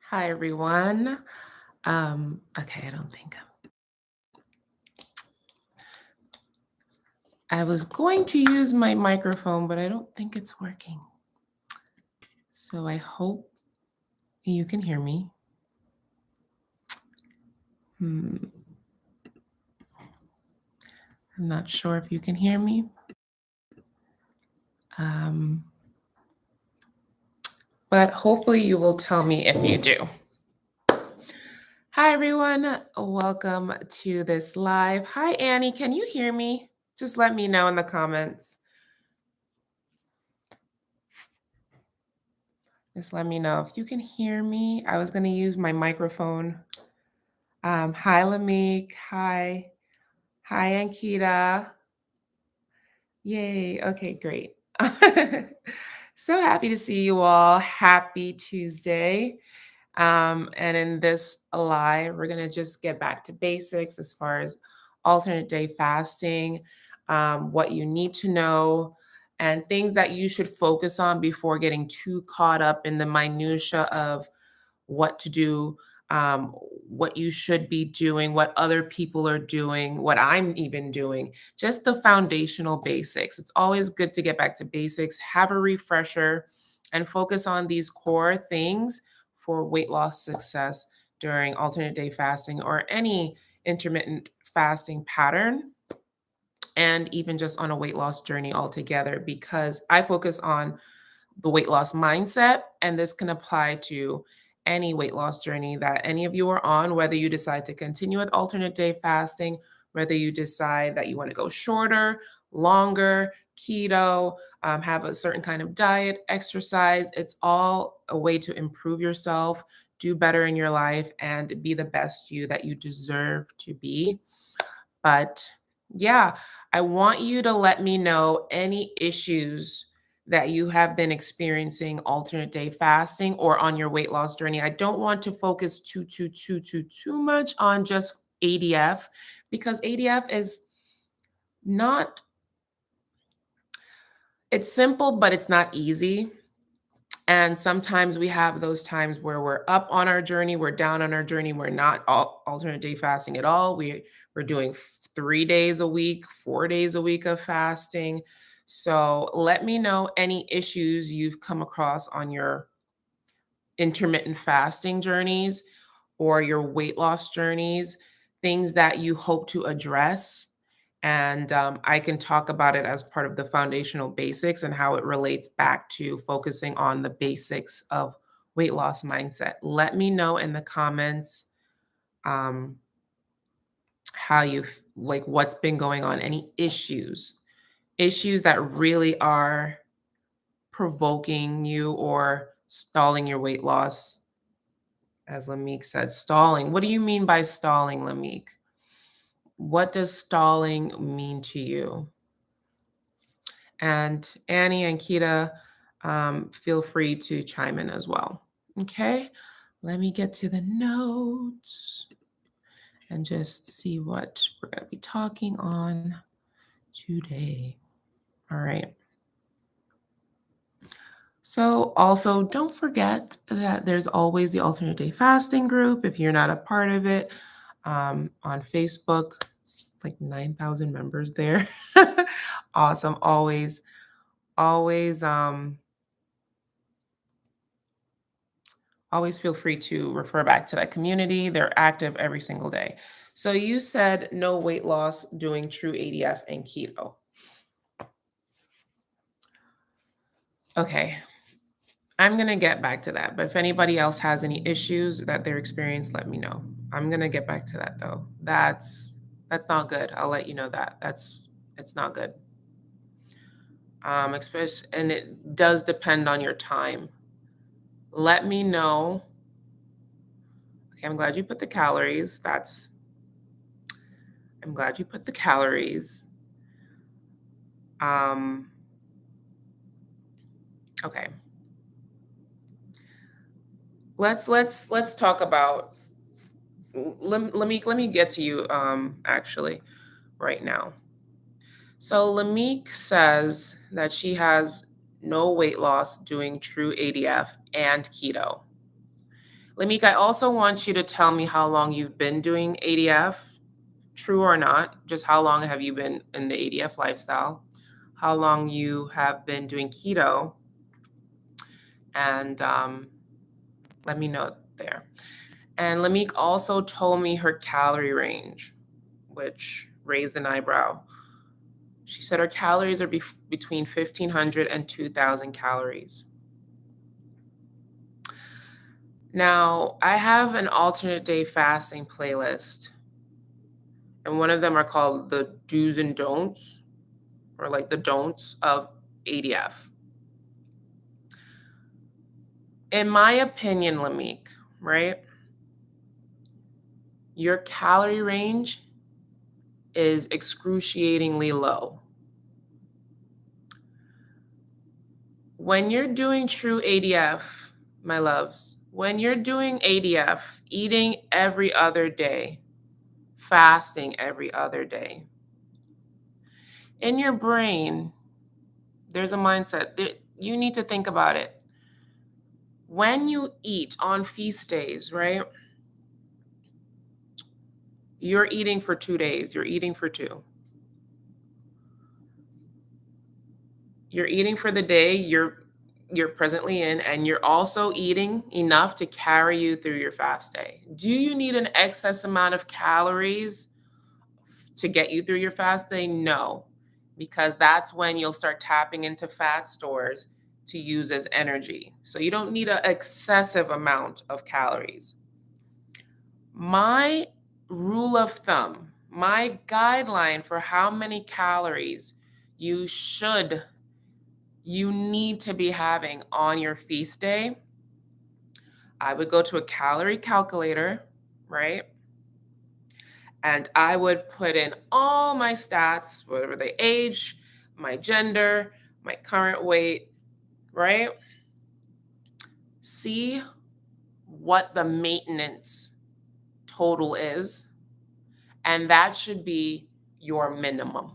Hi, everyone. Okay, I don't think I was going to use my microphone, but I don't think it's working. So I hope you can hear me. I'm not sure if you can hear me. Um, but hopefully you will tell me if you do. Hi, everyone. Welcome to this live. Hi, Annie. Can you hear me? Just let me know in the comments. Just let me know if you can hear me. I was going to use my microphone. Hi, Lamik. Hi. Hi, Ankita. Yay. Okay, great. So happy to see you all. Happy Tuesday. And in this live, we're going to just get back to basics as far as alternate day fasting, what you need to know, and things that you should focus on before getting too caught up in the minutia of what to do, what you should be doing, what other people are doing, what I'm even doing, just the foundational basics. It's always good to get back to basics, have a refresher, and focus on these core things for weight loss success during alternate day fasting or any intermittent fasting pattern, and even just on a weight loss journey altogether, because I focus on the weight loss mindset. And this can apply to any weight loss journey that any of you are on, whether you decide to continue with alternate day fasting, whether you decide that you want to go shorter, longer, keto, have a certain kind of diet, exercise. It's all a way to improve yourself, do better in your life, and be the best you that you deserve to be. But yeah, I want you to let me know any issues that you have been experiencing alternate day fasting or on your weight loss journey. I don't want to focus too much on just ADF, because ADF is not, it's simple, but it's not easy. And sometimes we have those times where we're up on our journey, we're down on our journey, we're not alternate day fasting at all. We're doing 3 days a week, 4 days a week of fasting. So let me know any issues you've come across on your intermittent fasting journeys or your weight loss journeys, things that you hope to address. And I can talk about it as part of the foundational basics and how it relates back to focusing on the basics of weight loss mindset. Let me know in the comments um, how like what's been going on, any issues that really are provoking you or stalling your weight loss. As Lamik said, stalling. What do you mean by stalling, Lamik? What does stalling mean to you? And Annie and Kita, feel free to chime in as well. Okay, let me get to the notes and just see what we're going to be talking on today. All right. So, also, don't forget that there's always the alternate day fasting group. If you're not a part of it, on Facebook, like 9,000 members there. Awesome. Always, always feel free to refer back to that community. They're active every single day. So, you said no weight loss doing true ADF and keto. Okay, I'm going to get back to that. But if anybody else has any issues that they're experiencing, let me know. I'm going to get back to that though. That's not good. I'll let you know that. It's not good. Especially, and it does depend on your time. Let me know. Okay, I'm glad you put the calories. I'm glad you put the calories. Um okay. Let's talk about, let me get to you actually right now. So Lamique says that she has no weight loss doing true ADF and keto. Lamik, I also want you to tell me how long you've been doing ADF, true or not. Just how long have you been in the ADF lifestyle? How long you have been doing keto, and let me know there. And Lamik also told me her calorie range, which raised an eyebrow. She said her calories are between 1,500 and 2,000 calories. Now, I have an alternate day fasting playlist, and one of them are called the do's and don'ts, or like the don'ts of ADF. In my opinion, Lamik, right? Your calorie range is excruciatingly low. When you're doing true ADF, my loves, when you're doing ADF, eating every other day, fasting every other day, in your brain, there's a mindset that you need to think about it. When you eat on feast days, right? You're eating for 2 days, you're eating for two. You're eating for the day you're presently in, and you're also eating enough to carry you through your fast day. Do you need an excess amount of calories to get you through your fast day? No, because that's when you'll start tapping into fat stores to use as energy. So you don't need an excessive amount of calories. My rule of thumb, my guideline for how many calories you should you need to be having on your feast day, I would go to a calorie calculator, right? And I would put in all my stats, whatever the age, my gender, my current weight, right? See what the maintenance total is, and that should be your minimum.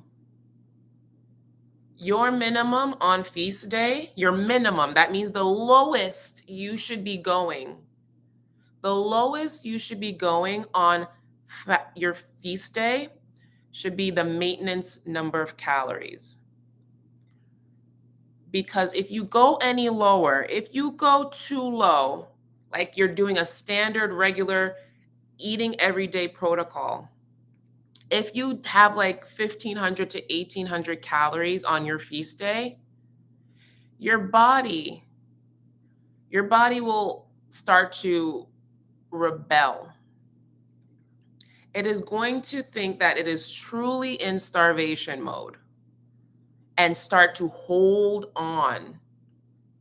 Your minimum on feast day, your minimum, that means the lowest you should be going. The lowest you should be going on your feast day should be the maintenance number of calories. Because if you go any lower, if you go too low, like you're doing a standard, regular eating everyday protocol, if you have like 1,500 to 1,800 calories on your feast day, your body will start to rebel. It is going to think that it is truly in starvation mode and start to hold on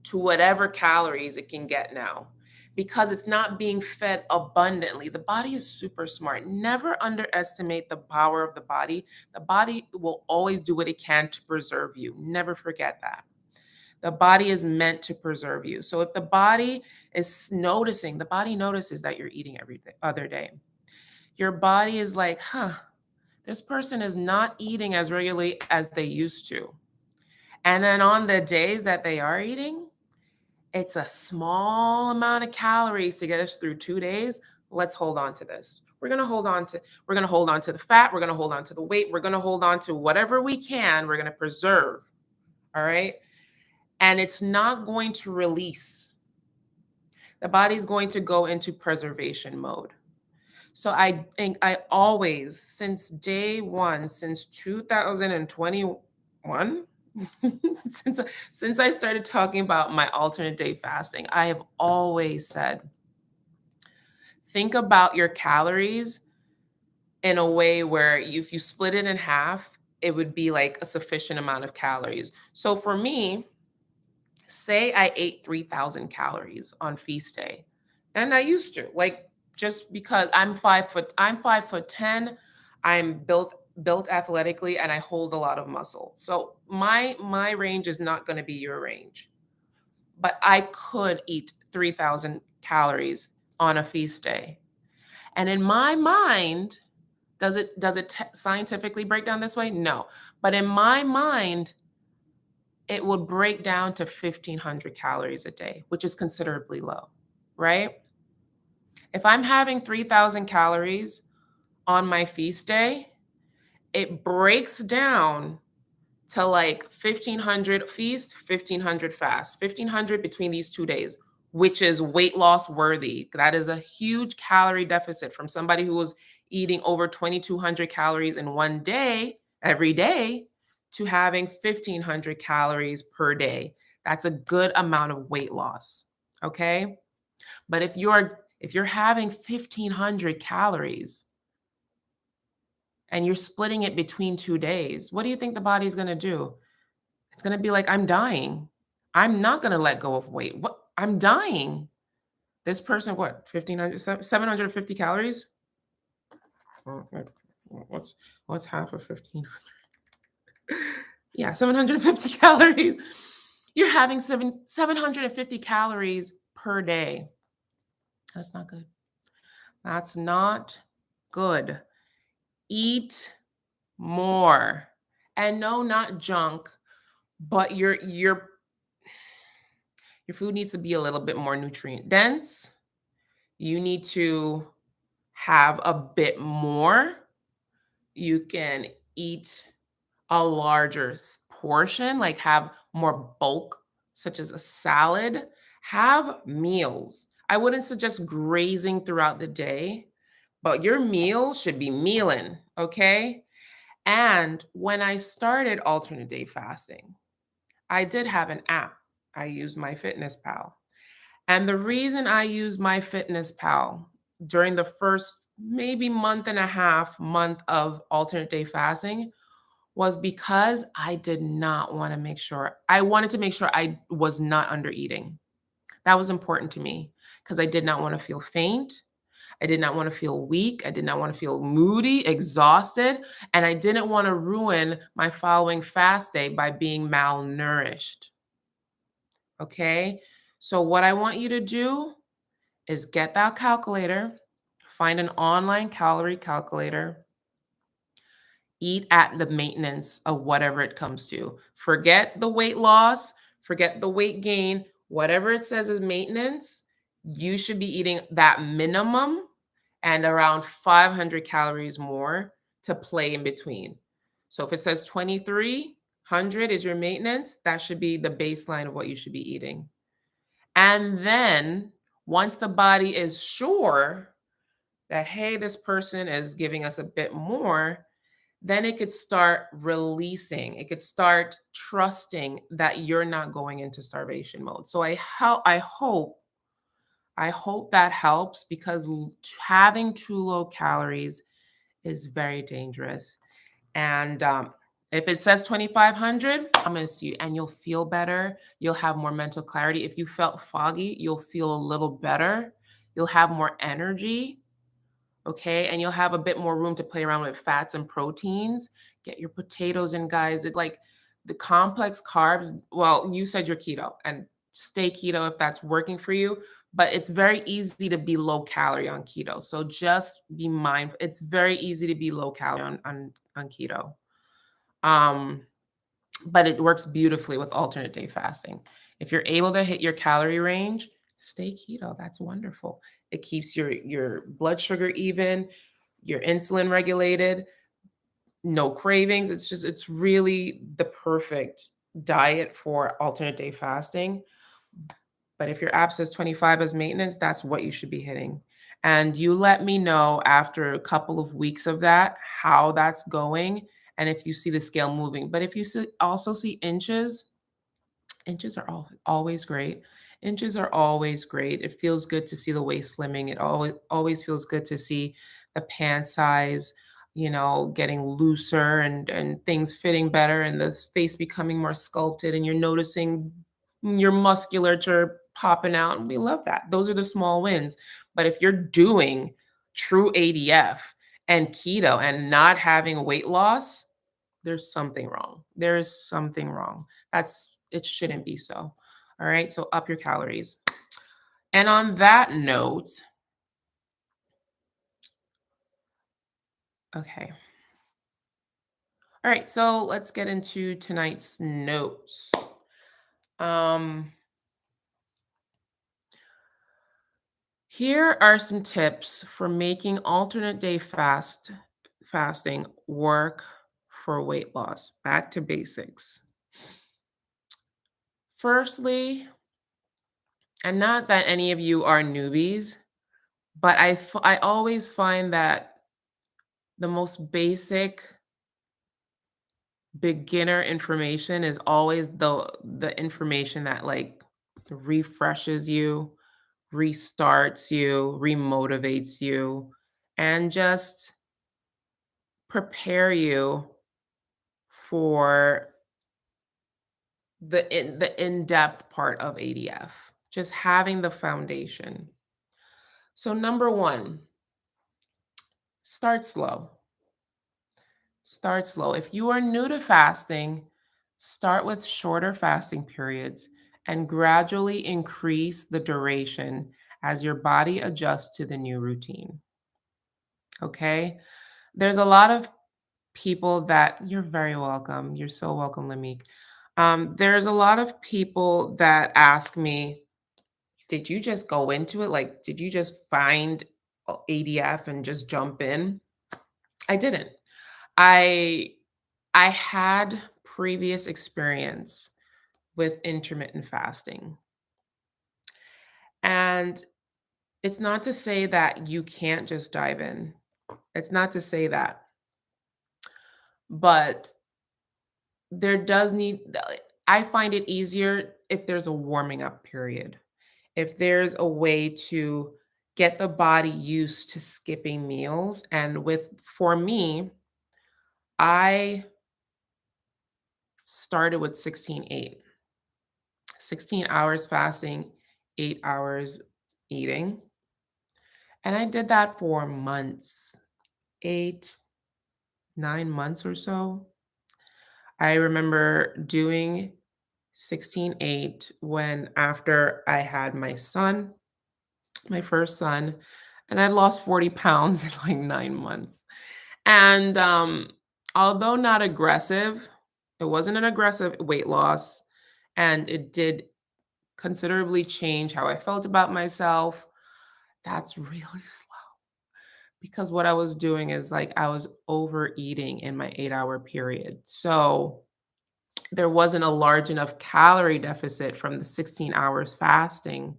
to whatever calories it can get now, because it's not being fed abundantly. The body is super smart. Never underestimate the power of the body. The body will always do what it can to preserve you. Never forget that. The body is meant to preserve you. So if the body is noticing, the body notices that you're eating every other day. Your body is like, this person is not eating as regularly as they used to. And then on the days that they are eating, it's a small amount of calories to get us through 2 days. Let's hold on to this. We're going to hold on to the fat. We're going to hold on to the weight. We're going to hold on to whatever we can. We're going to preserve. All right. And it's not going to release. The body's going to go into preservation mode. So I think I always, since day one, since 2021, since I started talking about my alternate day fasting, I have always said, think about your calories in a way where if you split it in half, it would be like a sufficient amount of calories. So for me, say I ate 3,000 calories on feast day, and I used to, like, just because I'm 5'10", I'm built athletically, and I hold a lot of muscle. So my range is not going to be your range, but I could eat 3,000 calories on a feast day. And in my mind, does it scientifically break down this way? No. But in my mind, it would break down to 1,500 calories a day, which is considerably low, right? If I'm having 3,000 calories on my feast day, it breaks down to like 1,500 feast, 1,500 fast, 1,500 between these 2 days, which is weight loss worthy. That is a huge calorie deficit from somebody who was eating over 2,200 calories in one day, every day, to having 1,500 calories per day. That's a good amount of weight loss. Okay. But if you're having 1,500 calories and you're splitting it between 2 days, what do you think the body's going to do? It's gonna be like, "I'm dying. I'm not gonna let go of weight. What? I'm dying." This person, what, 1,500, 750 calories? Like, what's half of 1,500? Yeah, 750 calories. You're having 750 calories per day. That's not good. That's not good. Eat more. And no, not junk, but your food needs to be a little bit more nutrient dense. You need to have a bit more. You can eat a larger portion, like have more bulk, such as a salad. Have meals. I wouldn't suggest grazing throughout the day, but your meal should be mealing, okay? And when I started alternate day fasting, I did have an app. I used MyFitnessPal. And the reason I use MyFitnessPal during the first maybe month and a half, month of alternate day fasting was because I did not want to make sure, I wanted to make sure I was not under eating. That was important to me because I did not want to feel faint. I did not want to feel weak. I did not want to feel moody, exhausted. And I didn't want to ruin my following fast day by being malnourished. Okay. So, what I want you to do is get that calculator, find an online calorie calculator, eat at the maintenance of whatever it comes to. Forget the weight loss, forget the weight gain, whatever it says is maintenance, you should be eating that minimum and around 500 calories more to play in between. So if it says 2,300 is your maintenance, that should be the baseline of what you should be eating. And then once the body is sure that, hey, this person is giving us a bit more, then it could start releasing. It could start trusting that you're not going into starvation mode. So I hope that helps because having too low calories is very dangerous. And if it says 2,500, I promise you, and you'll feel better. You'll have more mental clarity. If you felt foggy, you'll feel a little better. You'll have more energy. Okay. And you'll have a bit more room to play around with fats and proteins. Get your potatoes in, guys. It's like the complex carbs. Well, you said you're keto and stay keto if that's working for you, but it's very easy to be low calorie on keto. So just be mindful. It's very easy to be low calorie on keto. Um, but it works beautifully with alternate day fasting. If you're able to hit your calorie range, stay keto. That's wonderful. It keeps your blood sugar even, your insulin regulated, no cravings. It's really the perfect diet for alternate day fasting. But if your app says 25 as maintenance, that's what you should be hitting. And you let me know after a couple of weeks of that how that's going and if you see the scale moving. But if you also see inches, inches are always great. Inches are always great. It feels good to see the waist slimming. It always feels good to see the pant size, getting looser and things fitting better and the face becoming more sculpted and you're noticing your musculature popping out and we love that. Those are the small wins. But if you're doing true ADF and keto and not having weight loss, there's something wrong. There is something wrong. It shouldn't be so. All right. So up your calories. And on that note, okay. All right. So let's get into tonight's notes. Um, Here are some tips for making alternate day fasting work for weight loss. Back to basics. Firstly, and not that any of you are newbies, but I always find that the most basic beginner information is always the information that like refreshes you, restarts you, remotivates you, and just prepare you for the in-depth part of ADF. Just having the foundation. So number 1, start slow. Start slow. If you are new to fasting, start with shorter fasting periods and gradually increase the duration as your body adjusts to the new routine. Okay? There's a lot of people that you're very welcome. You're so welcome, Lamik. There's a lot of people that ask me, did you just go into it? Like, did you just find ADF and just jump in? I didn't. I I had previous experience with intermittent fasting. And it's not to say that you can't just dive in. It's not to say that. But there does need I find it easier if there's a warming up period. If there's a way to get the body used to skipping meals, and with for me, I started with 16/8. 16 hours fasting, 8 hours eating. And I did that for months, 8, 9 months or so. I remember doing 16/8 when after I had my son, my first son, and I lost 40 pounds in like 9 months. And although not aggressive, it wasn't an aggressive weight loss, and it did considerably change how I felt about myself. That's really slow because what I was doing is like I was overeating in my 8-hour period. So there wasn't a large enough calorie deficit from the 16 hours fasting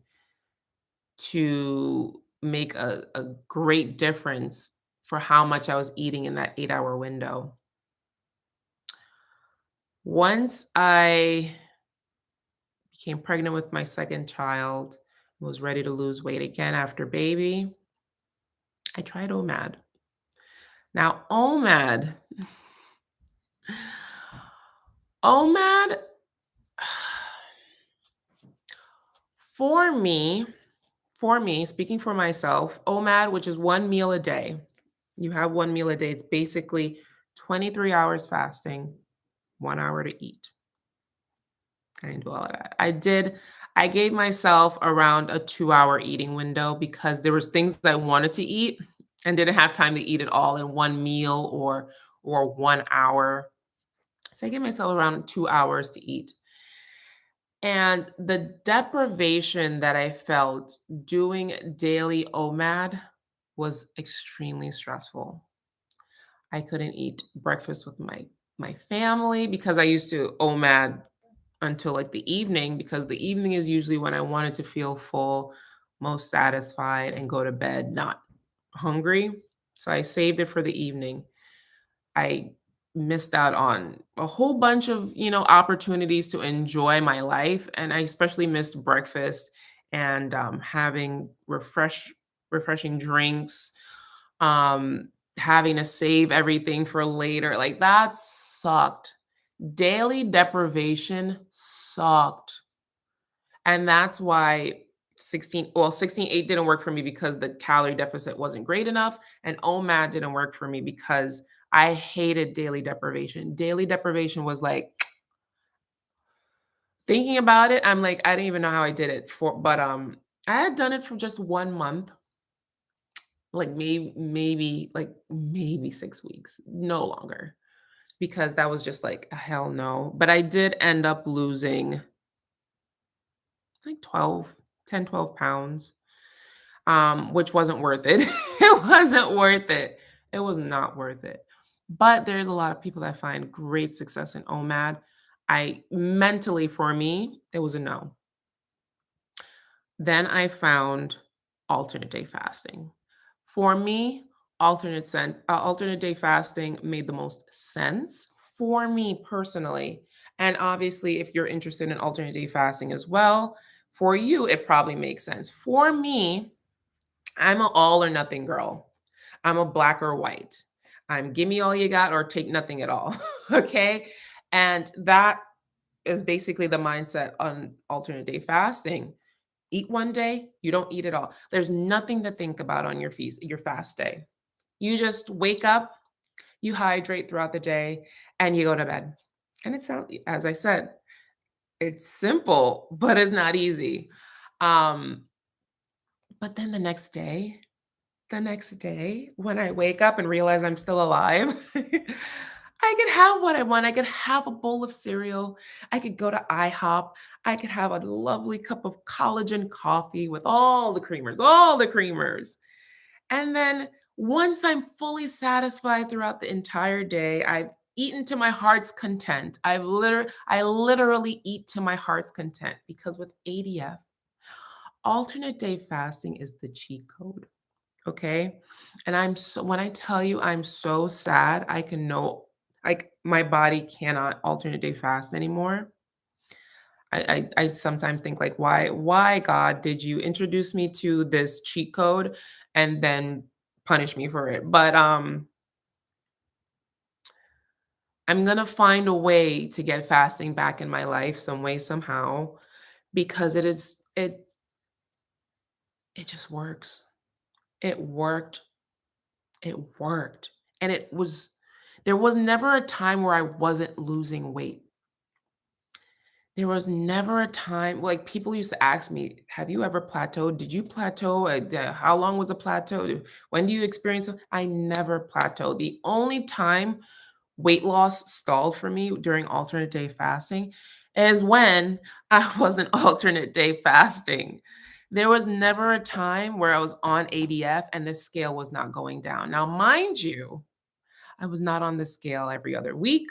to make a great difference for how much I was eating in that 8-hour window. Once I became pregnant with my second child, was ready to lose weight again after baby, I tried OMAD. Now, OMAD for me, speaking for myself, OMAD, which is 1 meal a day. You have 1 meal a day. It's basically 23 hours fasting, 1 hour to eat. I didn't do all of that. I gave myself around a 2-hour eating window because there was things that I wanted to eat and didn't have time to eat it all in 1 meal or 1 hour. So I gave myself around 2 hours to eat. And the deprivation that I felt doing daily OMAD was extremely stressful. I couldn't eat breakfast with my family because I used to OMAD until like the evening because the evening is usually when I wanted to feel full, most satisfied, and go to bed not hungry. So I saved it for the evening. I missed out on a whole bunch of, opportunities to enjoy my life, and I especially missed breakfast and having refreshing drinks, having to save everything for later. Like that sucked. Daily deprivation sucked. And that's why 16/8 didn't work for me because the calorie deficit wasn't great enough, and OMAD didn't work for me because I hated daily deprivation. Daily deprivation was like thinking about it, I'm like, I didn't even know how I did it but I had done it for just 1 month, like maybe 6 weeks, no longer, because that was just like a hell no. But I did end up losing like 12, 10, 12 pounds. which wasn't worth it. It wasn't worth it. It was not worth it. But there's a lot of people that find great success in OMAD. I mentally, for me, it was a no. Then I found alternate day fasting. For me, alternate day fasting made the most sense for me personally. And obviously, if you're interested in alternate day fasting as well, for you, it probably makes sense. For me, I'm an all or nothing girl. I'm a black or white. I'm give me all you got or take nothing at all. Okay. And that is basically the mindset on alternate day fasting. Eat one day, you don't eat at all. There's nothing to think about on your fast day. You just wake up, you hydrate throughout the day, and you go to bed. And it sounds, as I said, it's simple, but it's not easy. Um, but then the next day, when I wake up and realize I'm still alive, I could have what I want. I could have a bowl of cereal. I could go to IHOP. I could have a lovely cup of collagen coffee with all the creamers, all the creamers. And then once I'm fully satisfied throughout the entire day, I've eaten to my heart's content. I literally eat to my heart's content because with ADF, alternate day fasting is the cheat code. Okay. And when I tell you I'm so sad, I can know like my body cannot alternate day fast anymore. I sometimes think like, why God did you introduce me to this cheat code and then punish me for it? But I'm gonna find a way to get fasting back in my life some way, somehow, because it just works. It worked. It worked. And there was never a time where I wasn't losing weight. There was never a time like, people used to ask me, "Have you ever plateaued? Did you plateau? How long was a plateau? When do you experience it?" I never plateaued. The only time weight loss stalled for me during alternate day fasting is when I wasn't alternate day fasting. There was never a time where I was on ADF and the scale was not going down. Now, mind you, I was not on the scale every other week.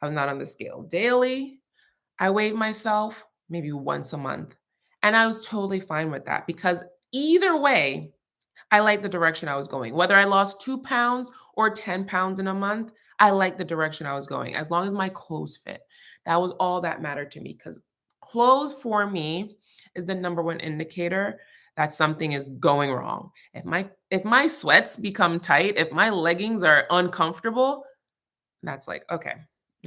I was not on the scale daily. I weighed myself maybe once a month. And I was totally fine with that because either way, I liked the direction I was going. Whether I lost 2 pounds or 10 pounds in a month, I liked the direction I was going as long as my clothes fit. That was all that mattered to me because clothes for me is the number one indicator that something is going wrong. If my sweats become tight, if my leggings are uncomfortable, that's like, okay,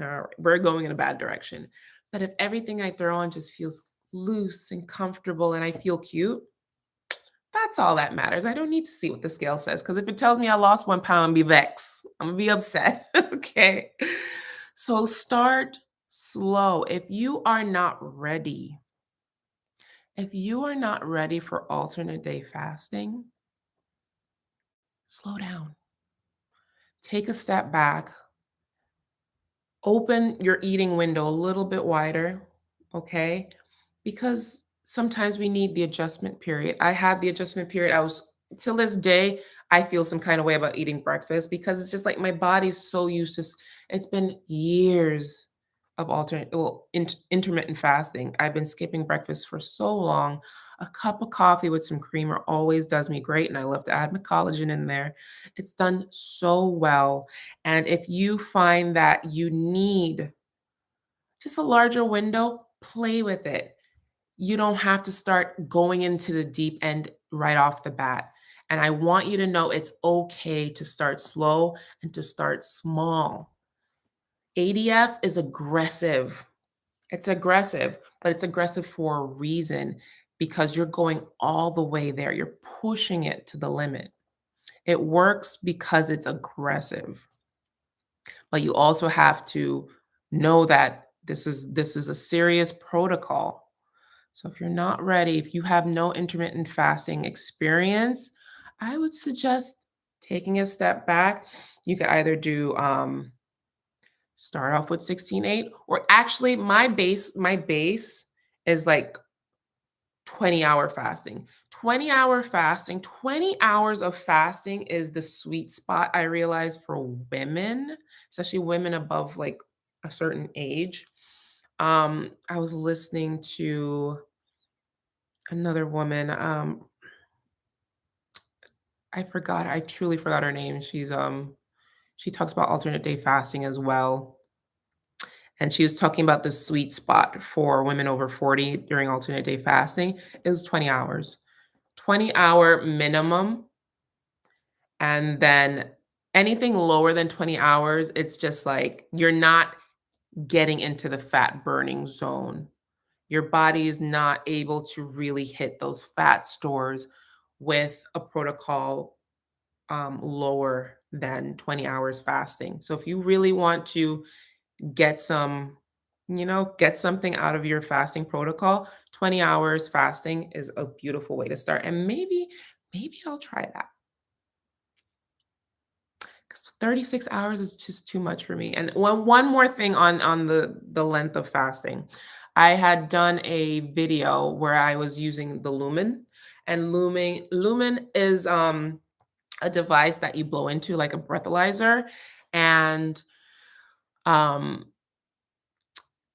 all right, we're going in a bad direction. But if everything I throw on just feels loose and comfortable and I feel cute, that's all that matters. I don't need to see what the scale says because if it tells me I lost 1 pound, I'm gonna be vexed. I'm gonna be upset. Okay. So start slow. If you are not ready for alternate day fasting, slow down. Take a step back. Open your eating window a little bit wider. Okay. Because sometimes we need the adjustment period. I had the adjustment period. Till this day, I feel some kind of way about eating breakfast because it's just like my body's so used to it's been years of intermittent fasting. I've been skipping breakfast for so long. A cup of coffee with some creamer always does me great, and I love to add my collagen in there. It's done so well. And if you find that you need just a larger window, play with it. You don't have to start going into the deep end right off the bat. And I want you to know it's okay to start slow and to start small. ADF is aggressive. It's aggressive, but it's aggressive for a reason because you're going all the way there. You're pushing it to the limit. It works because it's aggressive, but you also have to know that this is a serious protocol. So if you're not ready, if you have no intermittent fasting experience, I would suggest taking a step back. You could either do start off with 16/8, or actually my base is like 20-hour fasting. 20-hour fasting, 20 hours of fasting is the sweet spot, I realize, for women, especially women above like a certain age. I was listening to another woman. I truly forgot her name. She talks about alternate day fasting as well. And she was talking about the sweet spot for women over 40 during alternate day fasting is 20 hours. 20-hour minimum. And then anything lower than 20 hours, it's just like you're not getting into the fat burning zone. Your body is not able to really hit those fat stores with a protocol lower than 20 hours fasting. So if you really want to get some, get something out of your fasting protocol, 20 hours fasting is a beautiful way to start. And maybe I'll try that. Because 36 hours is just too much for me. And one more thing on the length of fasting. I had done a video where I was using the lumen, and lumen is a device that you blow into like a breathalyzer, and um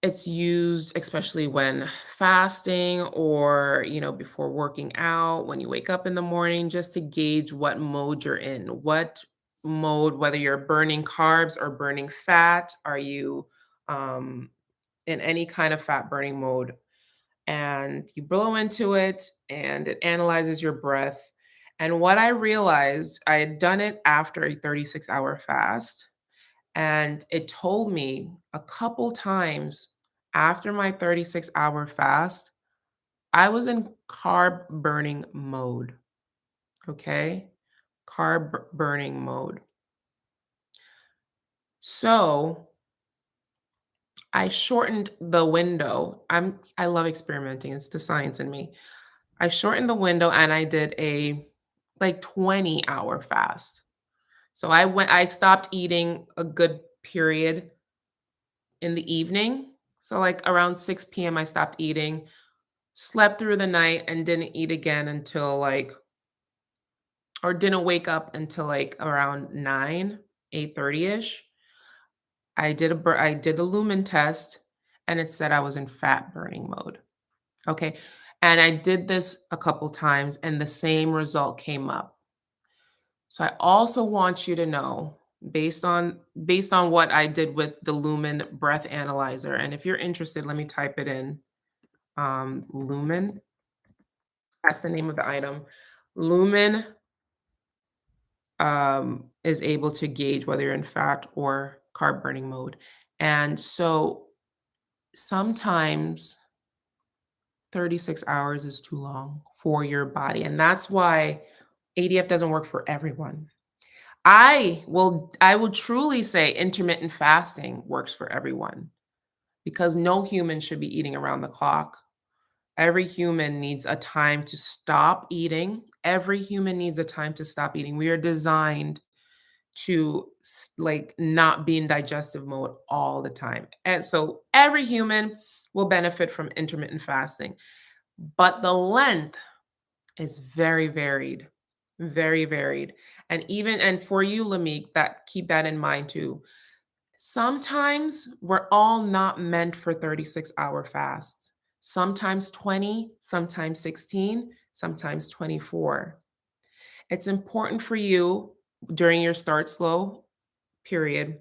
it's used especially when fasting or, before working out, when you wake up in the morning, just to gauge what mode you're in. What mode, whether you're burning carbs or burning fat, are you um, in any kind of fat burning mode? And you blow into it and it analyzes your breath. And what I realized, I had done it after a 36-hour fast. And it told me a couple times after my 36-hour fast, I was in carb burning mode. Okay. Burning mode. So I shortened the window. I love experimenting. It's the science in me. I shortened the window and I did a like 20-hour fast. So I stopped eating a good period in the evening. So like around 6 p.m. I stopped eating, slept through the night and didn't eat again until or didn't wake up until like around 9, 8:30ish. I did a lumen test and it said I was in fat burning mode. Okay. And I did this a couple times and the same result came up. So I also want you to know, based on what I did with the lumen breath analyzer, and if you're interested, let me type it in. Lumen, that's the name of the item. Lumen is able to gauge whether you're in fat or carb burning mode. And so sometimes 36 hours is too long for your body. And that's why ADF doesn't work for everyone. I will truly say intermittent fasting works for everyone because no human should be eating around the clock. Every human needs a time to stop eating. Every human needs a time to stop eating. We are designed to like not be in digestive mode all the time. And so every human will benefit from intermittent fasting, but the length is very varied, very varied. And for you, Lamik, that keep that in mind too. Sometimes we're all not meant for 36-hour fasts. Sometimes 20, sometimes 16, sometimes 24. It's important for you during your start slow period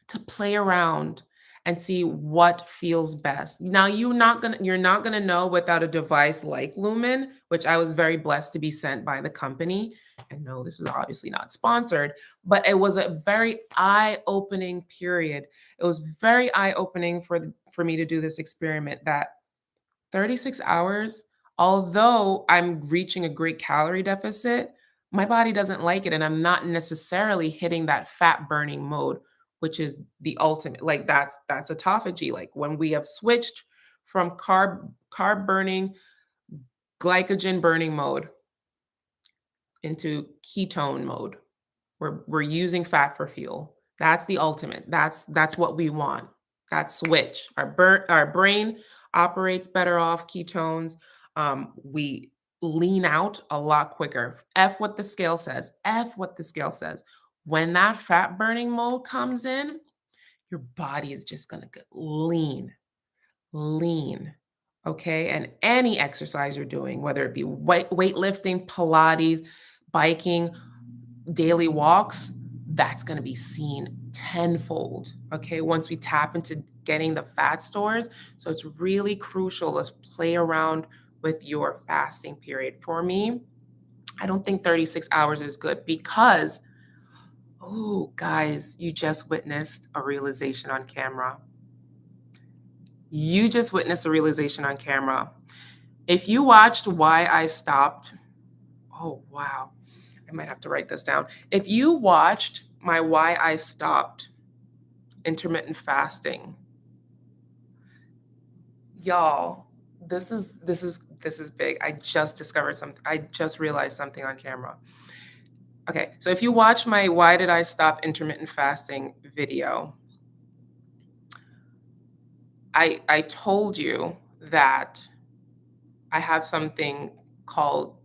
to play around and see what feels best. Now you're not going to know without a device like Lumen, which I was very blessed to be sent by the company. And no, this is obviously not sponsored, but it was a very eye-opening period. It was very eye-opening for me to do this experiment that 36 hours, although I'm reaching a great calorie deficit, my body doesn't like it. And I'm not necessarily hitting that fat burning mode, which is the ultimate. Like that's autophagy. Like when we have switched from carb burning, glycogen burning mode into ketone mode. We're using fat for fuel. That's the ultimate. That's what we want. That switch. Our brain operates better off ketones. We lean out a lot quicker. F what the scale says. F what the scale says. When that fat burning mode comes in, your body is just going to get lean, lean. Okay. And any exercise you're doing, whether it be weightlifting, Pilates, biking, daily walks, that's going to be seen tenfold. Okay. Once we tap into getting the fat stores. So it's really crucial to play around with your fasting period. For me, I don't think 36 hours is good because, oh, guys, you just witnessed a realization on camera. You just witnessed a realization on camera. If you watched Why I Stopped, oh, wow. I might have to write this down. If you watched my Why I Stopped intermittent fasting, y'all, this is big. I just discovered something. I just realized something on camera. Okay, so if you watch my Why Did I Stop Intermittent Fasting video, I told you that I have something called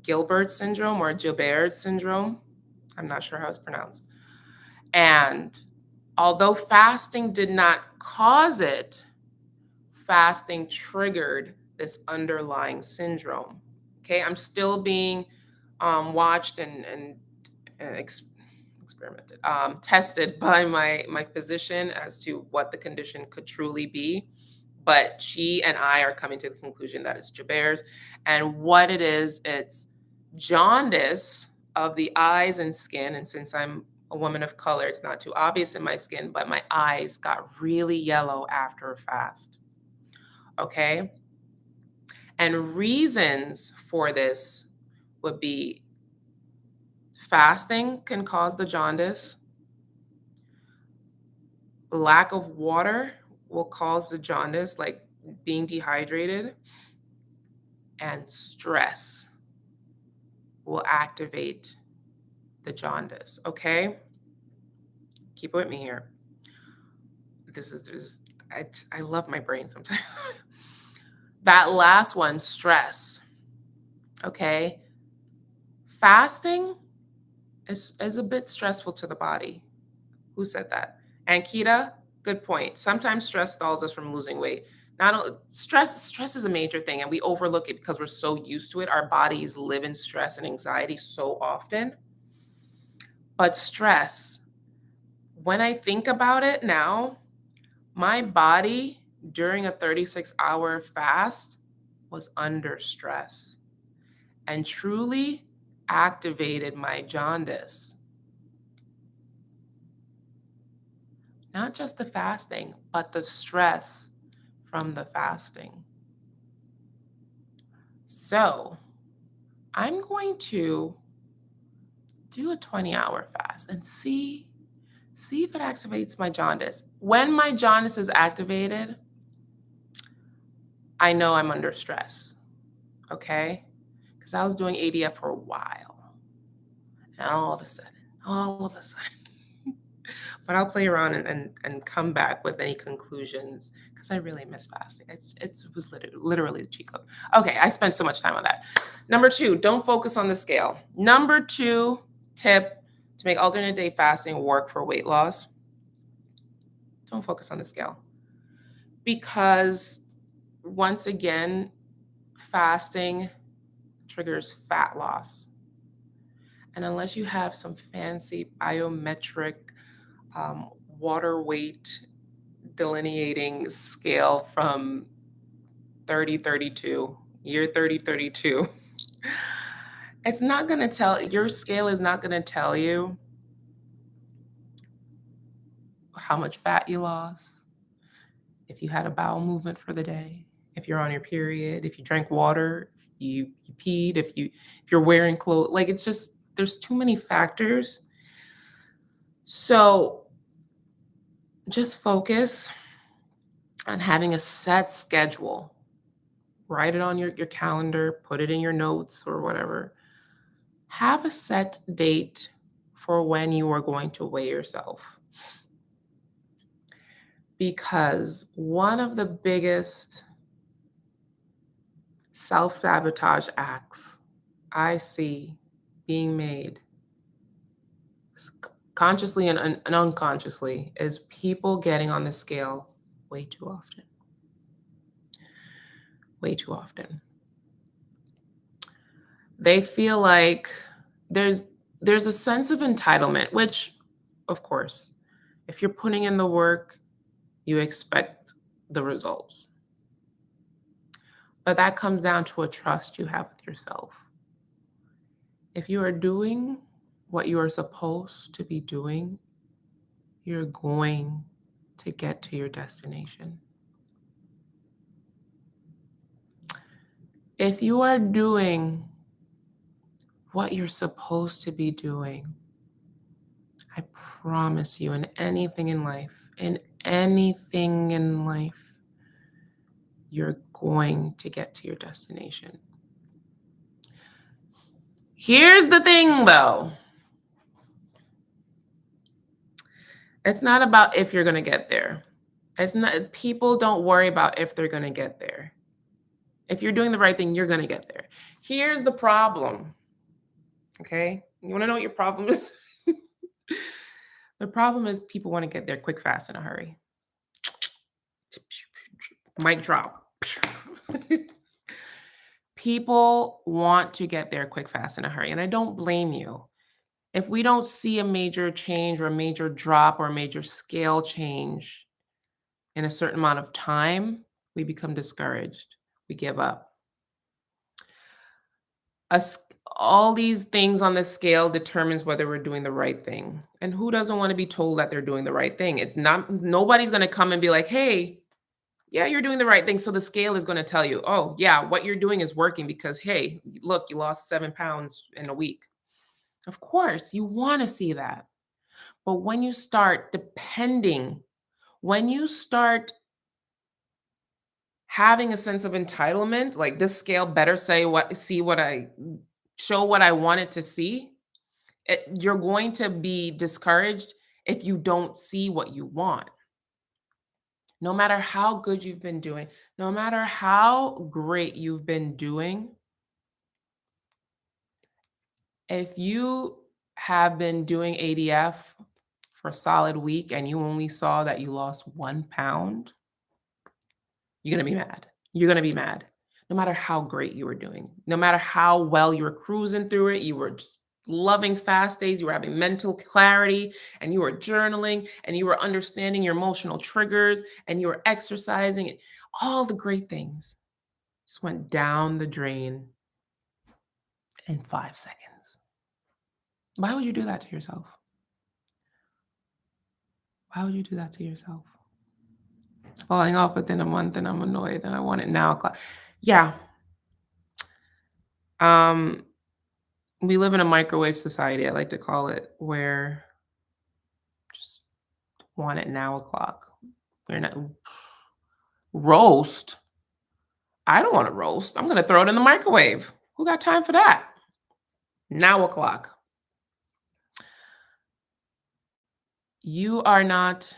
Gilbert syndrome or Gilbert syndrome. I'm not sure how it's pronounced. And although fasting did not cause it, fasting triggered this underlying syndrome. Okay, I'm still being watched and experimented, tested by my physician as to what the condition could truly be. But she and I are coming to the conclusion that it's Jaber's. And what it is, it's jaundice of the eyes and skin. And since I'm a woman of color, it's not too obvious in my skin, but my eyes got really yellow after a fast. Okay. And reasons for this would be fasting can cause the jaundice, lack of water will cause the jaundice, like being dehydrated, and stress will activate the jaundice. Okay, keep with me here. This is I love my brain sometimes. That last one, stress. Okay, fasting is a bit stressful to the body. Who said that? Ankita, good point. Sometimes stress stalls us from losing weight. Stress is a major thing, and we overlook it because we're so used to it. Our bodies live in stress and anxiety so often. But stress, when I think about it now, my body during a 36-hour fast was under stress and truly activated my jaundice. Not just the fasting, but the stress from the fasting. So I'm going to do a 20-hour fast and see if it activates my jaundice. When my jaundice is activated, I know I'm under stress, okay? Because I was doing ADF for a while. And all of a sudden, but I'll play around and come back with any conclusions because I really miss fasting. It was literally the cheat code. Okay, I spent so much time on that. Number 2, don't focus on the scale. Number 2 tip to make alternate day fasting work for weight loss: don't focus on the scale. Because once again, fasting triggers fat loss. And unless you have some fancy biometric water weight delineating scale from 3032, year 3032, it's not going to tell, your scale is not going to tell you how much fat you lost, if you had a bowel movement for the day, if you're on your period, if you drank water, if you peed, if you're wearing clothes. Like, it's just, there's too many factors. So just focus on having a set schedule. Write it on your calendar, put it in your notes or whatever. Have a set date for when you are going to weigh yourself. Because one of the biggest Self-sabotage acts I see being made consciously and unconsciously is people getting on the scale way too often. Way too often. They feel like there's there's a sense of entitlement, which, of course, if you're putting in the work, you expect the results. But that comes down to a trust you have with yourself. If you are doing what you are supposed to be doing, you're going to get to your destination. If you are doing what you're supposed to be doing, I promise you, in anything in life, you're going to get to your destination. Here's the thing though. It's not about if you're going to get there. It's not, people don't worry about if they're going to get there. If you're doing the right thing, you're going to get there. Here's the problem. Okay? You want to know what your problem is? The problem is people want to get there quick, fast, in a hurry. Mic drop. People want to get there quick, fast, in a hurry. And I don't blame you. If we don't see a major change or a major drop or a major scale change in a certain amount of time, we become discouraged. We give up. All these things on the scale determines whether we're doing the right thing. And who doesn't want to be told that they're doing the right thing? It's not, nobody's going to come and be like, hey, yeah, you're doing the right thing. So the scale is going to tell you, oh, yeah, what you're doing is working because, hey, look, you lost 7 pounds in a week. Of course, you want to see that. But when you start depending, when you start having a sense of entitlement, like this scale better show what I want it to see, you're going to be discouraged if you don't see what you want. No matter how good you've been doing, no matter how great you've been doing, if you have been doing ADF for a solid week and you only saw that you lost 1 pound, you're going to be mad. You're going to be mad. No matter how great you were doing, no matter how well you were cruising through it, you were just loving fast days, you were having mental clarity, and you were journaling, and you were understanding your emotional triggers, and you were exercising, all the great things just went down the drain in 5 seconds. Why would you do that to yourself? Why would you do that to yourself? Falling off within a month and I'm annoyed and I want it now. Yeah. We live in a microwave society, I like to call it, where just want it now o'clock. We're not roast. I don't want to roast. I'm going to throw it in the microwave. Who got time for that? Now o'clock. You are not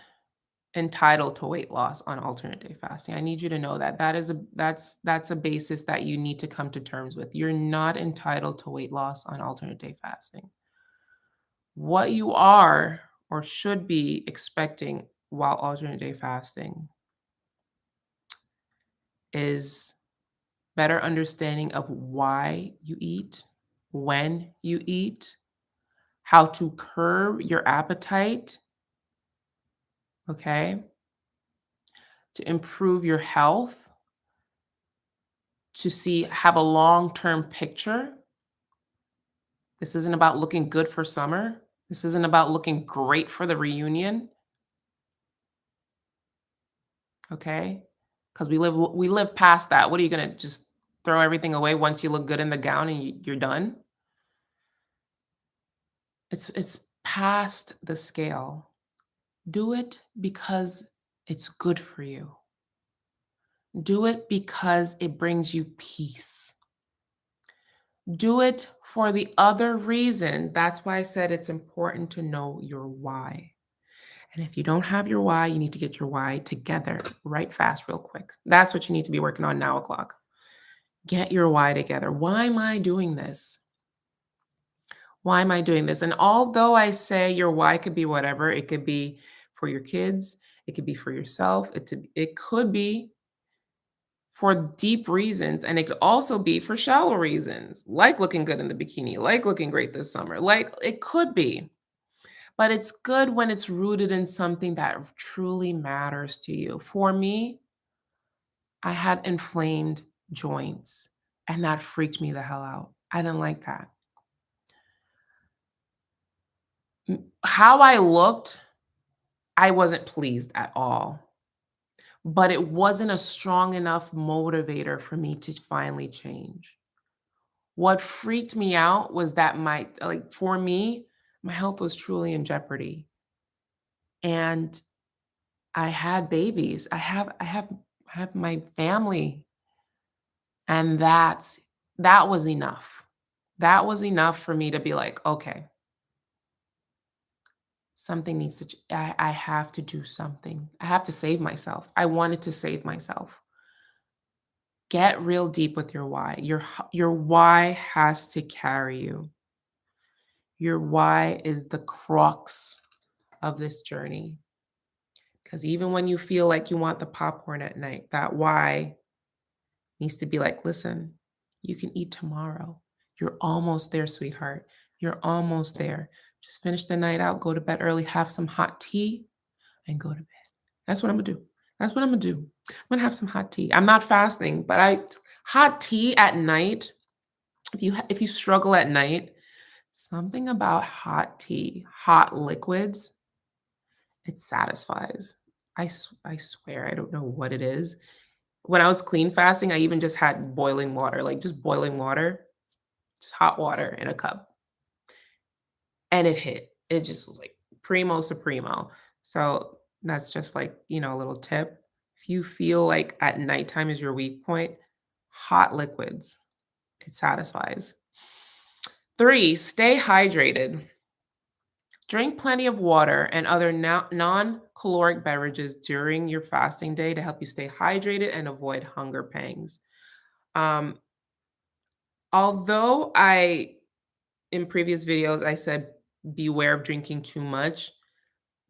entitled to weight loss on alternate day fasting. I need you to know that. That's a basis that you need to come to terms with. You're not entitled to weight loss on alternate day fasting. What you are or should be expecting while alternate day fasting is better understanding of why you eat, when you eat, how to curb your appetite, okay? To improve your health, to have a long-term picture. This isn't about looking good for summer. This isn't about looking great for the reunion. Okay? Because we live past that. What are you gonna just throw everything away once you look good in the gown and you're done? It's past the scale. Do it because it's good for you. Do it because it brings you peace. Do it for the other reasons. That's why I said it's important to know your why. And if you don't have your why, you need to get your why together right fast, real quick. That's what you need to be working on now o'clock. Get your why together. Why am I doing this? Why am I doing this? And although I say your why could be whatever, it could be for your kids, it could be for yourself, it could be for deep reasons, and it could also be for shallow reasons, like looking good in the bikini, like looking great this summer, like it could be. But it's good when it's rooted in something that truly matters to you. For me, I had inflamed joints, and that freaked me the hell out. I didn't like that. How I looked, I wasn't pleased at all, but it wasn't a strong enough motivator for me to finally change. What freaked me out was that for me, my health was truly in jeopardy, and I had babies. I have my family, and that was enough. That was enough for me to be like, "Okay, something needs to ch I have to do something. I have to save myself." I wanted to save myself. Get real deep with your why. Your why has to carry you. Your why is the crux of this journey. Because even when you feel like you want the popcorn at night, that why needs to be like, listen, you can eat tomorrow. You're almost there, sweetheart. You're almost there. Just finish the night out, go to bed early, have some hot tea, and go to bed. That's what I'm gonna do. That's what I'm gonna do. I'm gonna have some hot tea. I'm not fasting, but hot tea at night. If you struggle at night, something about hot tea, hot liquids, it satisfies. I swear, I don't know what it is. When I was clean fasting, I even just had boiling water, like just boiling water, just hot water in a cup, and it hit. It just was like primo supremo. So that's just like, a little tip. If you feel like at nighttime is your weak point, hot liquids, it satisfies. 3, stay hydrated. Drink plenty of water and other non caloric beverages during your fasting day to help you stay hydrated and avoid hunger pangs. Um, although in previous videos, I said beware of drinking too much,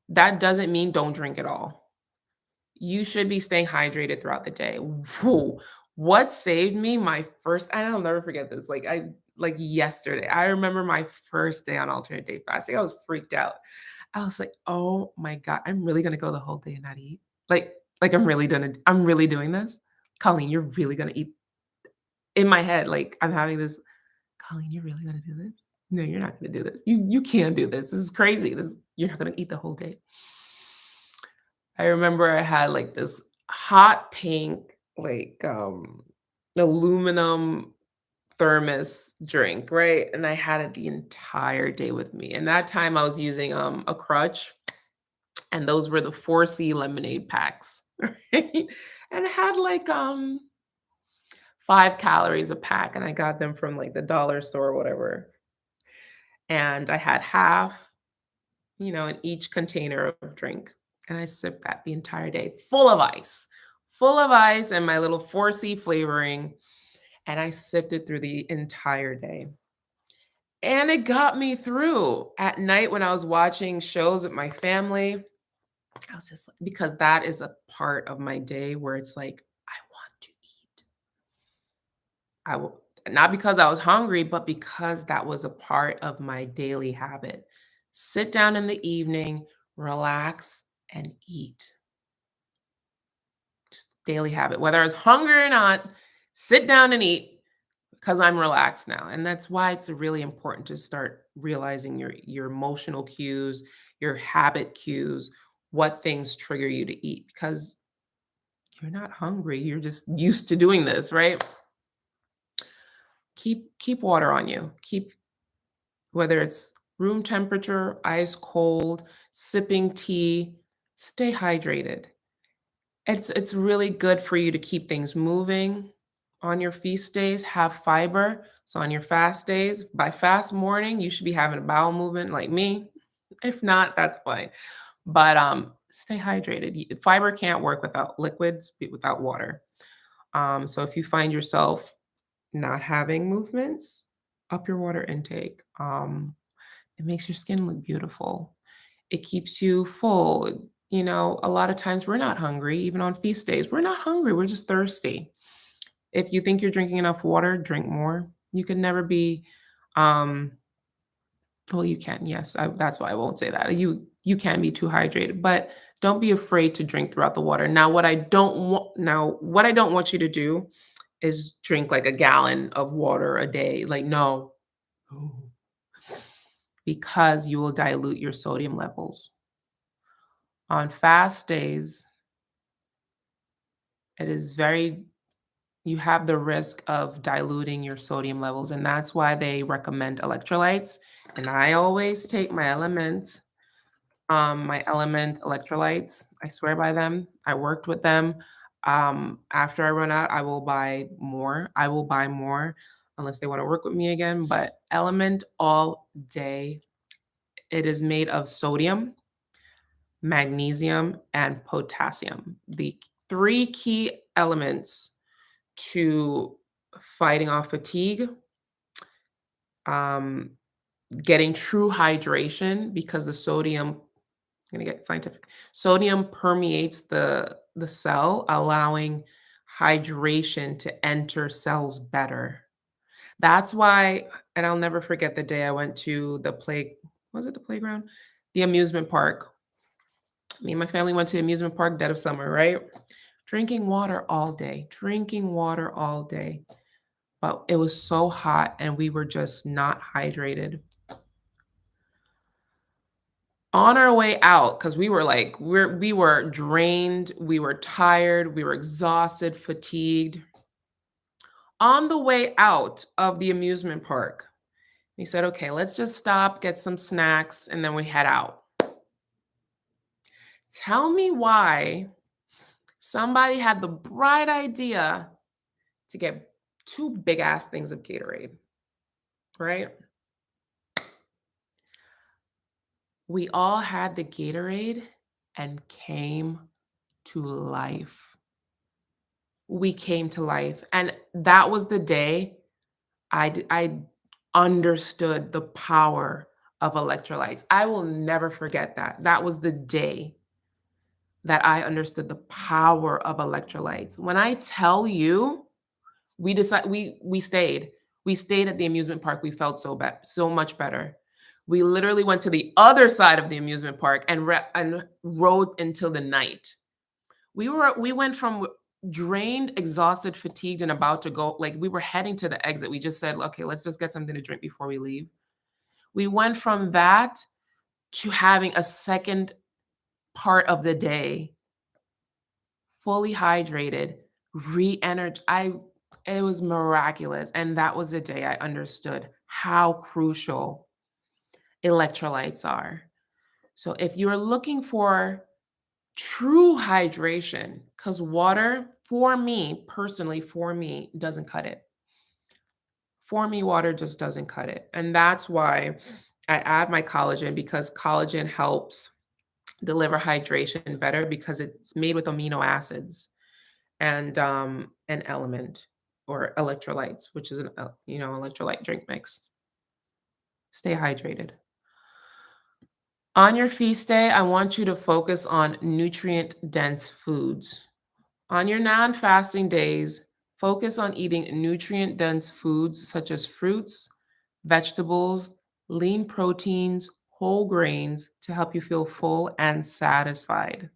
that doesn't mean don't drink at all. You should be staying hydrated throughout the day. Whoa. What saved me my first, and I'll never forget this. Like yesterday, I remember my first day on alternate day fasting. I was freaked out. I was like, "Oh my God, I'm really gonna go the whole day and not eat? Like like I'm really doing this? Colleen, you're really gonna eat?" In my head, like, I'm having this, "Colleen, you're really gonna do this? No, you're not gonna do this. You can't do this. This is crazy. You're not gonna eat the whole day." I remember I had, like, this hot pink, like, aluminum thermos drink, right? And I had it the entire day with me, and that time I was using, a crutch, and those were the 4C lemonade packs, right? And it had, like, 5 calories a pack, and I got them from, like, the dollar store or whatever, and I had half, in each container of drink, and I sipped that the entire day, full of ice and my little 4C flavoring, and I sipped it through the entire day. And it got me through. At night when I was watching shows with my family, I was just because that is a part of my day where it's like, I want to eat. I will not because I was hungry, but because that was a part of my daily habit. Sit down in the evening, relax, and eat. Just daily habit. Whether I was hungry or not, sit down and eat because I'm relaxed now. And that's why it's really important to start realizing your emotional cues, your habit cues, what things trigger you to eat because you're not hungry. You're just used to doing this, right? Keep water on you. Keep whether it's room temperature, ice cold, sipping tea, stay hydrated. It's really good for you to keep things moving on your feast days, have fiber. So on your fast days, by fast morning, you should be having a bowel movement like me. If not, that's fine. But stay hydrated. Fiber can't work without liquids, without water. So if you find yourself not having movements, up your water intake. It makes your skin look beautiful. It keeps you full. You know, a lot of times we're not hungry, even on feast days. We're not hungry, we're just thirsty. If you think you're drinking enough water, drink more. You can never be um well, you can, yes. That's why I won't say that. You can be too hydrated, but don't be afraid to drink throughout the water. What I don't want you to do is drink like a gallon of water a day. Like, no. No. Because you will dilute your sodium levels. On fast days, it is very you have the risk of diluting your sodium levels, and that's why they recommend electrolytes. And I always take my element electrolytes. I swear by them. I worked with them. After I run out, I will buy more. I will buy more unless they want to work with me again. But element all day. It is made of sodium, magnesium, and potassium. The three key elements to fighting off fatigue, um, getting true hydration because the sodium, I'm gonna get scientific. Sodium permeates the cell, allowing hydration to enter cells better. That's why, and I'll never forget the day I went to the play. Was it the playground? The amusement park. Me and my family went to the amusement park dead of summer, right? Drinking water all day. But it was so hot and we were just not hydrated. On our way out, because we were drained, we were tired, we were exhausted, fatigued. On the way out of the amusement park, we said, okay, let's just stop, get some snacks, and then we head out. Tell me why somebody had the bright idea to get two big ass things of Gatorade, right? We all had the Gatorade and came to life. We came to life. And that was the day I understood the power of electrolytes. I will never forget that. That was the day that I understood the power of electrolytes. When I tell you, we stayed. We stayed at the amusement park. We felt so much better. We literally went to the other side of the amusement park and rode until the night. We went from drained, exhausted, fatigued, and about to go, like we were heading to the exit. We just said, okay, let's just get something to drink before we leave. We went from that to having a second part of the day fully hydrated, re-energized. It was miraculous. And that was the day I understood how crucial electrolytes are. So if you're looking for true hydration, because water, for me, personally, for me, doesn't cut it. For me, water just doesn't cut it. And that's why I add my collagen because collagen helps deliver hydration better because it's made with amino acids and an element or electrolytes, which is electrolyte drink mix. Stay hydrated. On your feast day, I want you to focus on nutrient dense foods. On your non fasting days, focus on eating nutrient dense foods such as fruits, vegetables, lean proteins, whole grains to help you feel full and satisfied.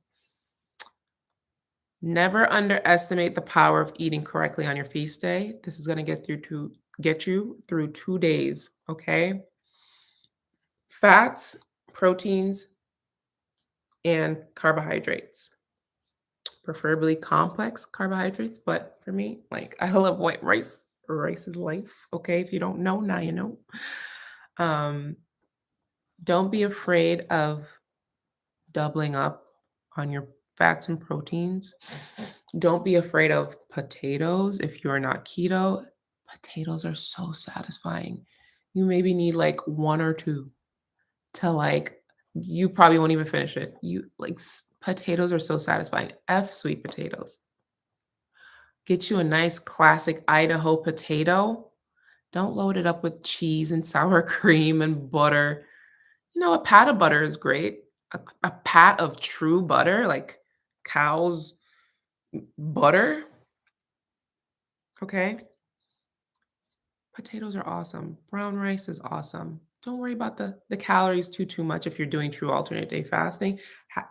Never underestimate the power of eating correctly on your feast day. This is going to get you through 2 days, okay? Fats, proteins, and carbohydrates. Preferably complex carbohydrates, but for me, like I love white rice. Rice is life, okay? If you don't know, now you know. Um, don't be afraid of doubling up on your fats and proteins. Don't be afraid of potatoes if you're not keto. Potatoes are so satisfying. You maybe need like one or two to like, you probably won't even finish it. Potatoes are so satisfying. F sweet potatoes. Get you a nice classic Idaho potato. Don't load it up with cheese and sour cream and butter. A pat of butter is great. A pat of true butter, like cow's butter, okay? Potatoes are awesome. Brown rice is awesome. Don't worry about the calories too much if you're doing true alternate day fasting,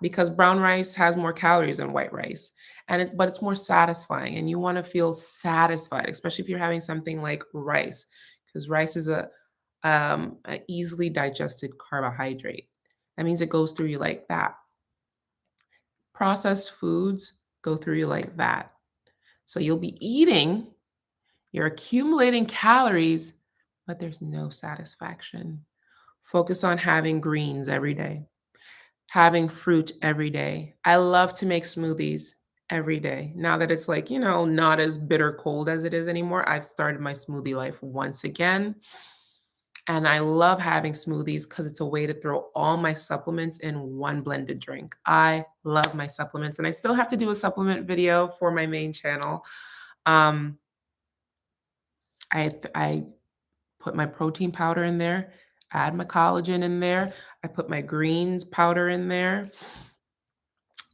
because brown rice has more calories than white rice, but it's more satisfying, and you want to feel satisfied, especially if you're having something like rice, because rice is a easily digested carbohydrate. That means it goes through you like that. Processed foods go through you like that. So you'll be eating, you're accumulating calories, but there's no satisfaction. Focus on having greens every day, having fruit every day. I love to make smoothies every day. Now that it's like, not as bitter cold as it is anymore, I've started my smoothie life once again. And I love having smoothies because it's a way to throw all my supplements in one blended drink. I love my supplements, and I still have to do a supplement video for my main channel. Um, I put my protein powder in there, add my collagen in there. I put my greens powder in there,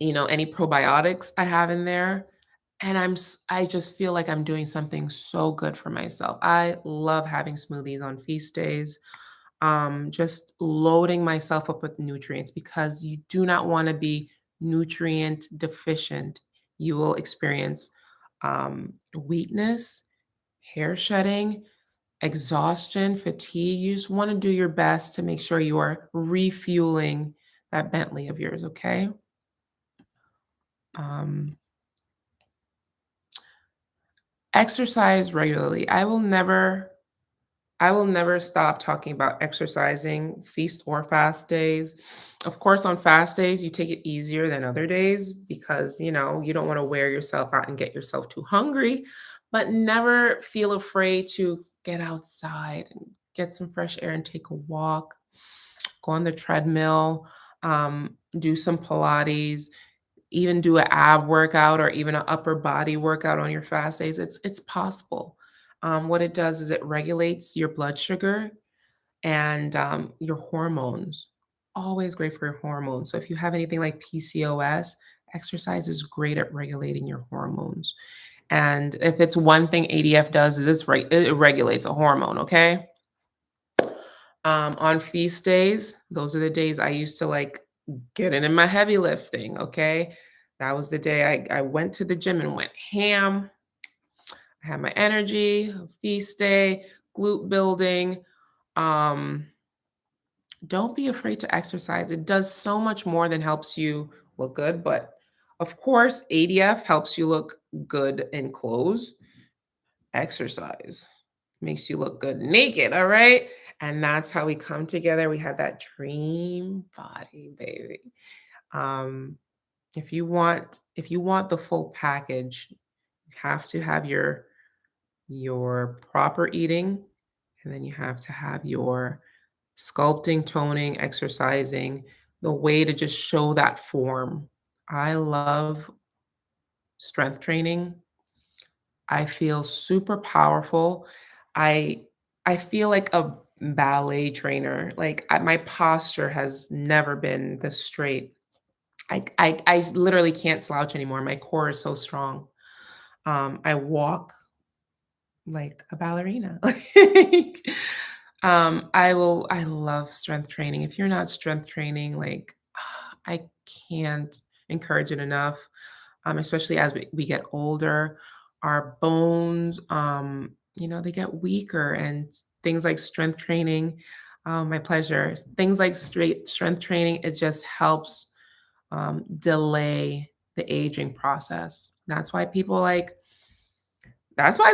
any probiotics I have in there. And I just feel like I'm doing something so good for myself. I love having smoothies on feast days. Just loading myself up with nutrients, because you do not want to be nutrient deficient. You will experience weakness, hair shedding, exhaustion, fatigue. You just want to do your best to make sure you are refueling that Bentley of yours, okay? Um, Exercise regularly. I will never stop talking about exercising, feast or fast days. Of course, on fast days, you take it easier than other days because, you don't want to wear yourself out and get yourself too hungry, but never feel afraid to get outside and get some fresh air and take a walk, go on the treadmill, do some Pilates, even do an ab workout or even an upper body workout on your fast days. It's possible. What it does is it regulates your blood sugar and your hormones. Always great for your hormones. So if you have anything like PCOS, exercise is great at regulating your hormones. And if it's one thing ADF does, is it regulates a hormone. Okay. On feast days, those are the days I used to like getting in my heavy lifting. Okay. That was the day I went to the gym and went ham. I had my energy, feast day, glute building. Um, don't be afraid to exercise. It does so much more than helps you look good. But of course, ADF helps you look good in clothes. Exercise makes you look good naked, all right? And that's how we come together. We have that dream body, baby. Um, if you want the full package, you have to have your proper eating, and then you have to have your sculpting, toning, exercising, the way to just show that form. I love strength training. I feel super powerful. I I feel like a ballet trainer. Like my posture has never been this straight. I literally can't slouch anymore. My core is so strong. I walk like a ballerina. Like, I love strength training. If you're not strength training, like I can't encourage it enough. Especially as we get older, our bones, they get weaker, and things like strength training, my pleasure. Things like straight strength training, it just helps delay the aging process. That's why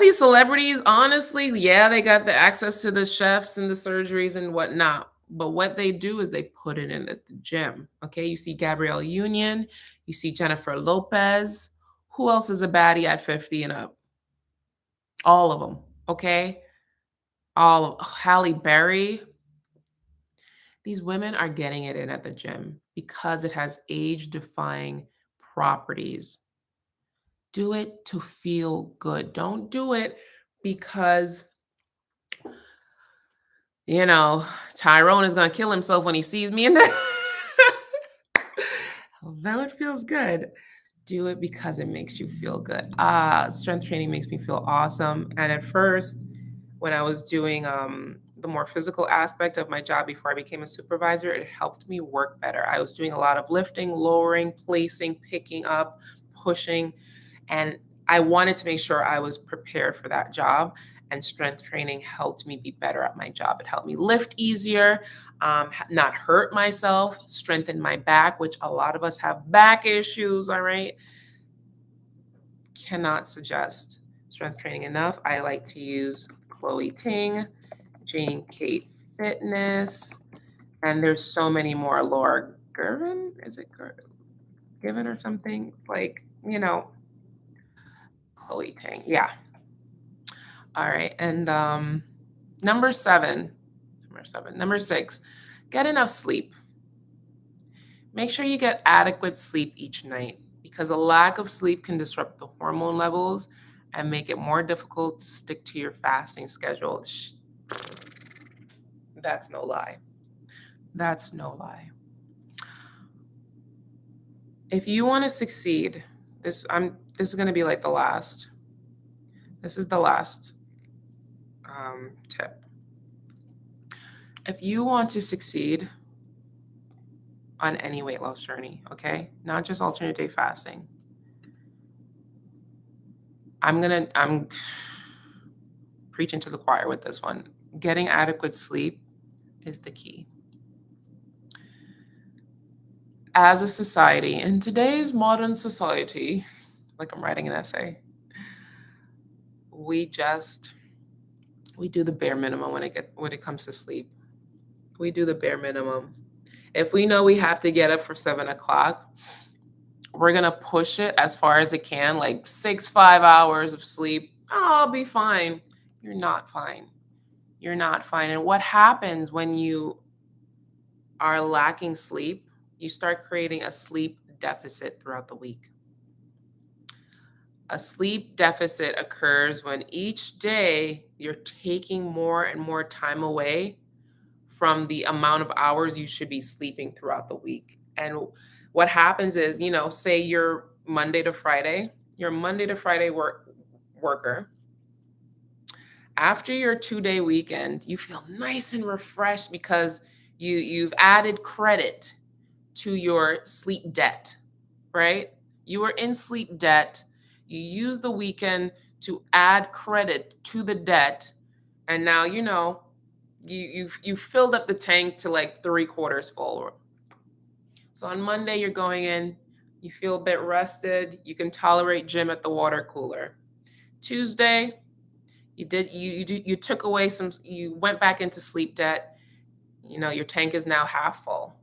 these celebrities, honestly, yeah, they got the access to the chefs and the surgeries and whatnot. But what they do is they put it in at the gym. Okay. You see Gabrielle Union, you see Jennifer Lopez. Who else is a baddie at 50 and up? All of them. Okay. All of Halle Berry. These women are getting it in at the gym because it has age defying properties. Do it to feel good. Don't do it because, you know, Tyrone is going to kill himself when he sees me in the. Although it feels good, do it because it makes you feel good. Strength training makes me feel awesome. And at first, when I was doing the more physical aspect of my job before I became a supervisor, it helped me work better. I was doing a lot of lifting, lowering, placing, picking up, pushing, and I wanted to make sure I was prepared for that job. And strength training helped me be better at my job. It helped me lift easier, not hurt myself, strengthen my back, which a lot of us have back issues. All right. Cannot suggest strength training enough. I like to use Chloe Ting, Jane Kate Fitness, and there's so many more. Laura Gervin, is it Given or something? Like, Chloe Ting. Yeah. All right. And number seven, number six, get enough sleep. Make sure you get adequate sleep each night because a lack of sleep can disrupt the hormone levels and make it more difficult to stick to your fasting schedule. That's no lie. That's no lie. If you want to succeed, this is going to be like the last. This is the last tip. If you want to succeed on any weight loss journey, okay? Not just alternate day fasting. I'm preaching to the choir with this one. Getting adequate sleep is the key. As a society, in today's modern society, like I'm writing an essay, we do the bare minimum when it comes to sleep. We do the bare minimum. If we know we have to get up for 7 o'clock, we're gonna push it as far as it can, like 5 hours of sleep. Oh, I'll be fine. You're not fine. You're not fine. And what happens when you are lacking sleep? You start creating a sleep deficit throughout the week. A sleep deficit occurs when each day you're taking more and more time away from the amount of hours you should be sleeping throughout the week. And what happens is, say you're Monday to Friday worker. After your 2-day weekend, you feel nice and refreshed because you've added credit to your sleep debt, right? You were in sleep debt. You use the weekend to add credit to the debt, and now you filled up the tank to like 3/4 full. So on Monday you're going in, you feel a bit rested. You can tolerate gym at the water cooler. Tuesday, you took away you went back into sleep debt. Your tank is now half full.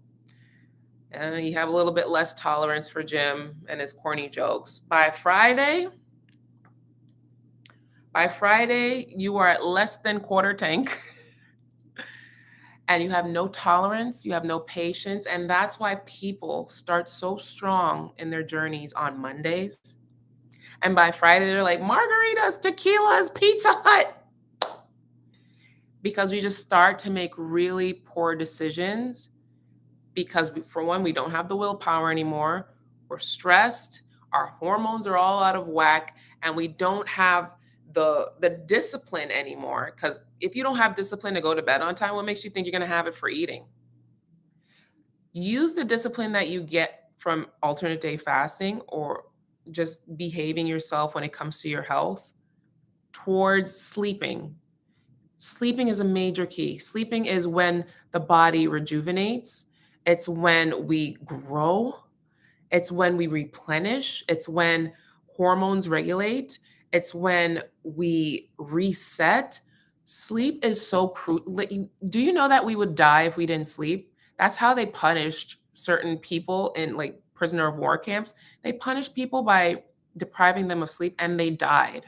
And you have a little bit less tolerance for Jim and his corny jokes. By Friday, you are at less than quarter tank and you have no tolerance, you have no patience. And that's why people start so strong in their journeys on Mondays. And by Friday, they're like, margaritas, tequilas, Pizza Hut. Because we just start to make really poor decisions because for one, we don't have the willpower anymore. We're stressed. Our hormones are all out of whack, and we don't have the discipline anymore. Because if you don't have discipline to go to bed on time, what makes you think you're going to have it for eating? Use the discipline that you get from alternate day fasting or just behaving yourself when it comes to your health towards sleeping. Sleeping is a major key. Sleeping is when the body rejuvenates. It's when we grow. It's when we replenish. It's when hormones regulate. It's when we reset. Sleep is so crucial. Do you know that we would die if we didn't sleep? That's how they punished certain people in like prisoner of war camps. They punished people by depriving them of sleep and they died.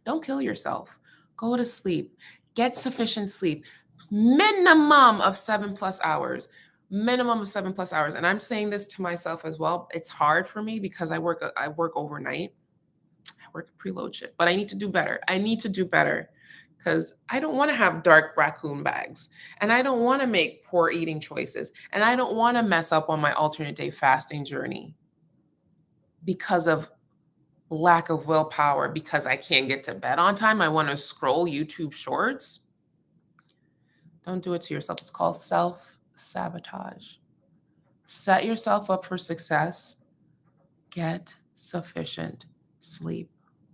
Don't kill yourself. Go to sleep. Get sufficient sleep. Minimum of 7+ hours. minimum of 7+ hours. And I'm saying this to myself as well. It's hard for me because I work overnight. I work a preload shift, but I need to do better. I need to do better because I don't want to have dark raccoon bags, and I don't want to make poor eating choices, and I don't want to mess up on my alternate day fasting journey because of lack of willpower, because I can't get to bed on time. I want to scroll YouTube shorts. Don't do it to yourself. It's called self sabotage. Set yourself up for success. Get sufficient sleep.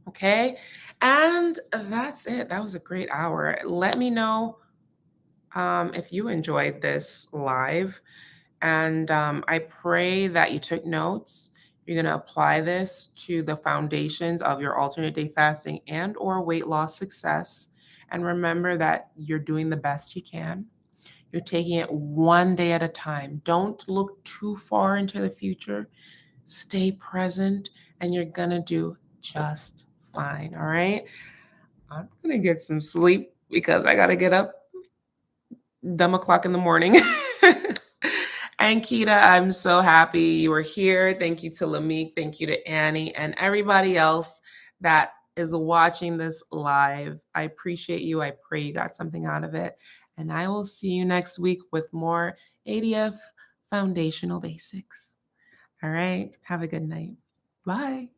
Okay. And that's it. That was a great hour. Let me know if you enjoyed this live. And I pray that you took notes. You're going to apply this to the foundations of your alternate day fasting and or weight loss success. And remember that you're doing the best you can. You're taking it one day at a time. Don't look too far into the future. Stay present, and you're going to do just fine. All right. I'm going to get some sleep because I got to get up dumb o'clock in the morning. And Kita, I'm so happy you were here. Thank you to Lamique. Thank you to Annie and everybody else that is watching this live. I appreciate you. I pray you got something out of it. And I will see you next week with more ADF foundational basics. All right. Have a good night. Bye.